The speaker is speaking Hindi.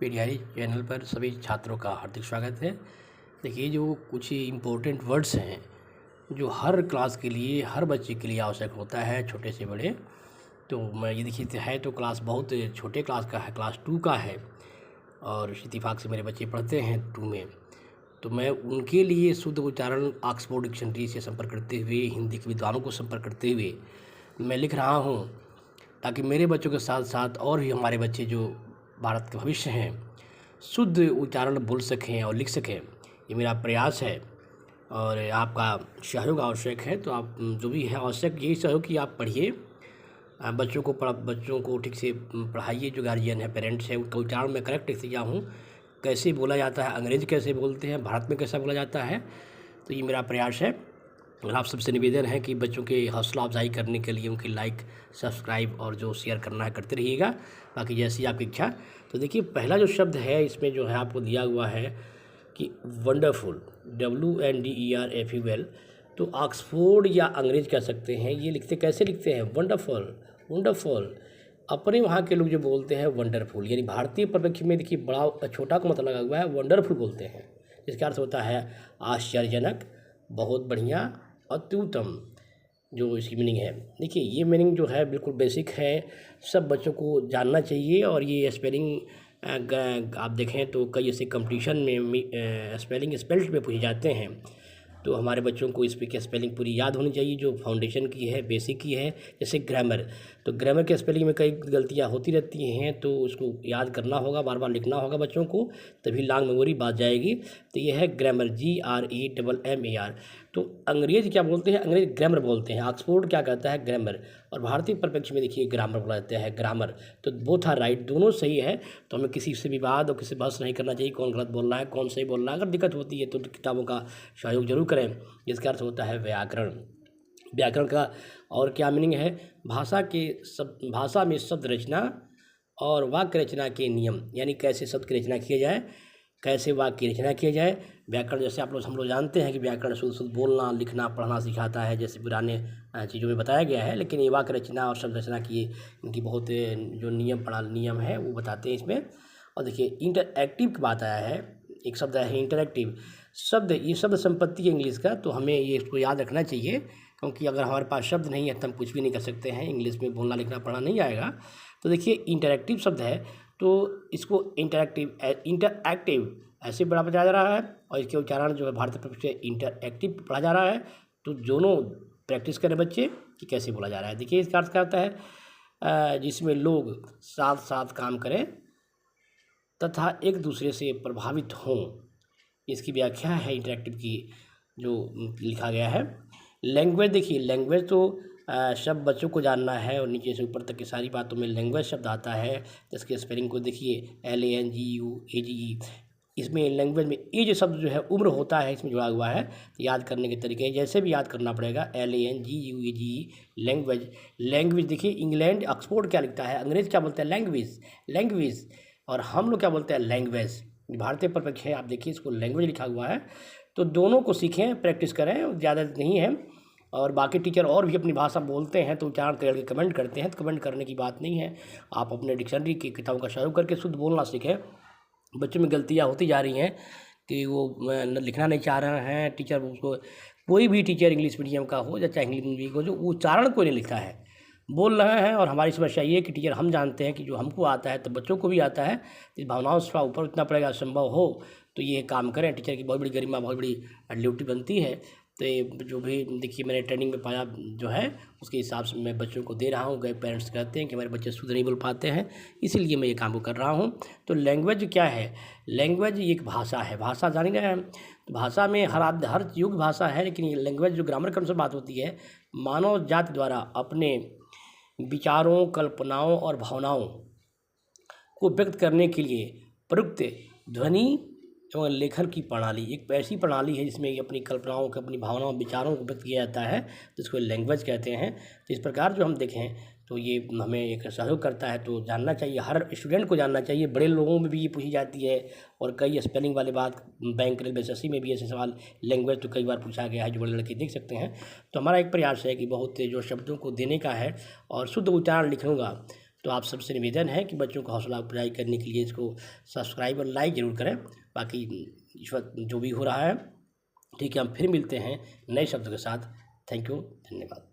पीडीआई चैनल पर सभी छात्रों का हार्दिक स्वागत है। देखिए, जो कुछ इम्पोर्टेंट वर्ड्स हैं जो हर क्लास के लिए, हर बच्चे के लिए आवश्यक होता है, छोटे से बड़े। तो मैं ये देखिए है तो क्लास बहुत छोटे क्लास का है, क्लास 2 का है और इत्तेफाक से मेरे बच्चे पढ़ते हैं 2 में। तो मैं उनके लिए शुद्ध उच्चारण ऑक्सफोर्ड डिक्शनरी से संपर्क करते हुए, हिंदी के विद्वानों को संपर्क करते हुए मैं लिख रहा हूँ, ताकि मेरे बच्चों के साथ साथ और भी हमारे बच्चे जो भारत के भविष्य हैं, शुद्ध उच्चारण बोल सकें और लिख सकें। ये मेरा प्रयास है और आपका सहयोग आवश्यक है। तो आप जो भी है आवश्यक यही सहयोग कि आप पढ़िए, बच्चों को ठीक से पढ़ाइए। जो गार्जियन है, पेरेंट्स है, उनका उच्चारण मैं करेक्ट किया हूँ, कैसे बोला जाता है, अंग्रेजी कैसे बोलते हैं, भारत में कैसा बोला जाता है। तो ये मेरा प्रयास है और आप सबसे निवेदन है कि बच्चों के हौसला अफजाई करने के लिए उनकी लाइक, सब्सक्राइब और जो शेयर करना है करते रहिएगा, बाकी जैसी आपकी इच्छा। तो देखिए, पहला जो शब्द है इसमें जो है आपको दिया हुआ है कि वंडरफुल, WNDERFUL। तो ऑक्सफोर्ड या अंग्रेज कह सकते हैं। ये कैसे लिखते हैं? Wonderful, wonderful. अपने वहाँ के लोग जो बोलते हैं वंडरफुल, यानी भारतीय परिप्रेक्ष्य में देखिए बड़ा छोटा का मतलब लगा हुआ है, वंडरफुल बोलते हैं, जिसका अर्थ होता है आश्चर्यजनक, बहुत बढ़िया, अत्युत्तम। जो इसकी मीनिंग है, देखिए ये मीनिंग जो है बिल्कुल बेसिक है, सब बच्चों को जानना चाहिए। और ये स्पेलिंग आप देखें तो कई ऐसे कंपटीशन में स्पेल्ड में पूछे जाते हैं। तो हमारे बच्चों को इस पे की स्पेलिंग पूरी याद होनी चाहिए, जो फाउंडेशन की है, बेसिक की है। जैसे ग्रामर, तो ग्रामर के स्पेलिंग में कई गलतियाँ होती रहती हैं, तो उसको याद करना होगा, बार बार लिखना होगा बच्चों को, तभी लॉन्ग मेमोरी बात जाएगी। तो ये है ग्रामर, GRAMMAR। तो अंग्रेज क्या बोलते हैं? अंग्रेज ग्रामर बोलते हैं। ऑक्सफोर्ड क्या कहता है? ग्रामर। और भारतीय परिप्रेक्ष्य में देखिए ग्रामर बोला जाता है, ग्रामर। तो बोथ आर राइट, दोनों सही है। तो हमें किसी से विवाद और किसी बहस नहीं करना चाहिए, कौन गलत बोल रहा है, कौन सही बोल रहा है। अगर दिक्कत होती है तो किताबों का सहयोग जरूर करें, जिसका अर्थ होता है व्याकरण। व्याकरण का और क्या मीनिंग है? भाषा में शब्द रचना और वाक्य रचना के नियम, यानी कैसे शब्द की रचना किया जाए, कैसे वाक्य की रचना किया जाए। व्याकरण जैसे हम लोग जानते हैं कि व्याकरण शुद्ध बोलना, लिखना, पढ़ना सिखाता है, जैसे पुराने चीज़ों में बताया गया है। लेकिन ये वाक्य रचना और शब्द रचना की इनकी बहुत जो नियम है वो बताते हैं इसमें। और देखिए इंटरएक्टिव की बात आया है, एक शब्द है इंटरएक्टिव शब्द। ये शब्द संपत्ति है इंग्लिश का, तो हमें ये इसको याद रखना चाहिए, क्योंकि अगर हमारे पास शब्द नहीं है तो हम कुछ भी नहीं कर सकते हैं। इंग्लिश में बोलना, लिखना, पढ़ना नहीं आएगा। तो देखिए इंटरएक्टिव शब्द है, तो इसको इंटरएक्टिव ऐसे पढ़ा जा रहा है, और इसके उच्चारण जो है भारतीय परिप्रेक्ष्य से इंटरएक्टिव पढ़ा जा रहा है। तो दोनों प्रैक्टिस करें बच्चे कि कैसे बोला जा रहा है। देखिए इसका अर्थ क्या होता है? जिसमें लोग साथ साथ काम करें तथा एक दूसरे से प्रभावित हों। इसकी व्याख्या है इंटरएक्टिव की जो लिखा गया है। लैंग्वेज, देखिए लैंग्वेज तो शब्द बच्चों को जानना है, और नीचे से ऊपर तक की सारी बातों में लैंग्वेज शब्द आता है। जिसके स्पेलिंग को देखिए LANGUAGE। इसमें लैंग्वेज में एज शब्द जो है उम्र होता है, इसमें जुड़ा हुआ है। तो याद करने के तरीके जैसे भी याद करना पड़ेगा, LANGUAGE लैंग्वेज। लैंग्वेज देखिए इंग्लैंड ऑक्सफोर्ड क्या लिखता है, अंग्रेज क्या बोलते हैं? लैंग्वेज। और हम लोग क्या बोलते हैं? लैंग्वेज। भारतीय परिप्रेक्ष्य है, आप देखिए इसको लैंग्वेज लिखा हुआ है। तो दोनों को सीखें, प्रैक्टिस करें, ज़्यादा नहीं है। और बाकी टीचर और भी अपनी भाषा बोलते हैं तो उच्चारण करके कमेंट करते हैं, तो कमेंट करने की बात नहीं है। आप अपने डिक्शनरी की किताबों का सहयोग करके शुद्ध बोलना सीखें। बच्चों में गलतियाँ होती जा रही हैं कि वो लिखना नहीं चाह रहे हैं। टीचर उसको, कोई भी टीचर इंग्लिश मीडियम का हो या चाहे इंग्लिश मीडियम को, जो उच्चारण कोई नहीं लिखता है, बोल रहे हैं। और हमारी समस्या ये है कि टीचर हम जानते हैं कि जो हमको आता है तो बच्चों को भी आता है। इस भावनाओं से थोड़ा ऊपर उठना पड़ेगा, संभव हो तो ये काम करें। टीचर की बहुत बड़ी गरिमा, बहुत बड़ी ड्यूटी बनती है। तो ये जो भी देखिए मैंने ट्रेनिंग में पाया जो है, उसके हिसाब से मैं बच्चों को दे रहा हूँ। कई पेरेंट्स कहते हैं कि हमारे बच्चे शुद्ध नहीं बोल पाते हैं, इसीलिए मैं ये काम को कर रहा हूँ। तो लैंग्वेज क्या है? लैंग्वेज एक भाषा है, भाषा जानी रहे हैं। तो भाषा में हर युग भाषा है, लेकिन ये लैंग्वेज जो ग्रामर क्रम से बात होती है, मानव जाति द्वारा अपने विचारों, कल्पनाओं और भावनाओं को व्यक्त करने के लिए प्रयुक्त ध्वनि एवं लेखन की प्रणाली, एक ऐसी प्रणाली है जिसमें अपनी कल्पनाओं को, अपनी भावनाओं, विचारों को व्यक्त किया जाता है, जिसको लैंग्वेज कहते हैं। तो इस प्रकार जो हम देखें तो ये हमें एक सहयोग करता है। तो जानना चाहिए, हर स्टूडेंट को जानना चाहिए। बड़े लोगों में भी ये पूछी जाती है, और कई स्पेलिंग वाली बात बैंक, रेलवे, SSC में भी ऐसे सवाल लैंग्वेज तो कई बार पूछा गया है, जो बड़े लड़के देख सकते हैं। तो हमारा एक प्रयास है कि बहुत जो शब्दों को देने का है, और शुद्ध उच्चारण लिखूँगा तो आप सबसे निवेदन है कि बच्चों को हौसला अफजाई करने के लिए इसको सब्सक्राइब और लाइक ज़रूर करें। बाकी इस वक्त जो भी हो रहा है, ठीक है, हम फिर मिलते हैं नए शब्द के साथ। थैंक यू, धन्यवाद।